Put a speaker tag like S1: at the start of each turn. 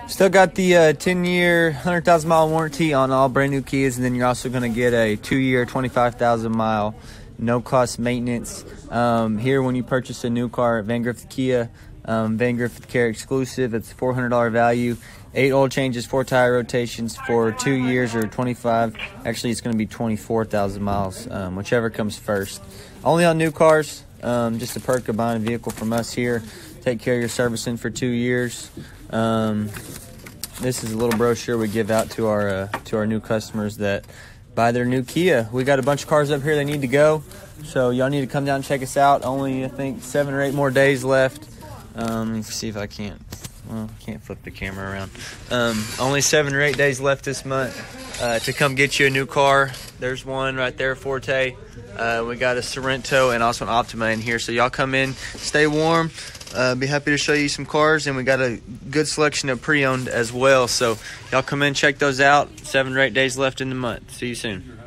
S1: Still got the 10-year, 100,000-mile warranty on all brand new Kias, and then you're also going to get a 2-year, 25,000-mile no-cost maintenance. Here, when you purchase a new car at Van Griffith Kia, Van Griffith Care exclusive, it's a $400 value, 8 oil changes, 4 tire rotations for 2 years or 25. Actually, it's going to be 24,000 miles, whichever comes first. Only on new cars. Just a perk of buying a vehicle from us here. Take care of your servicing for 2 years. This is a little brochure we give out to our new customers that buy their new Kia. We got a bunch of cars up here they need to go, so y'all need to come down and check us out. Only, I think, 7 or 8 more days left. Let me see if I can't. Well, can't flip the camera around. Only 7 or 8 days left this month to come get you a new car. There's one right there, Forte. We got a Sorento and also an Optima in here. So y'all come in, stay warm. Be happy to show you some cars, and we got a good selection of pre-owned as well. So y'all come in, check those out. 7 or 8 days left in the month. See you soon.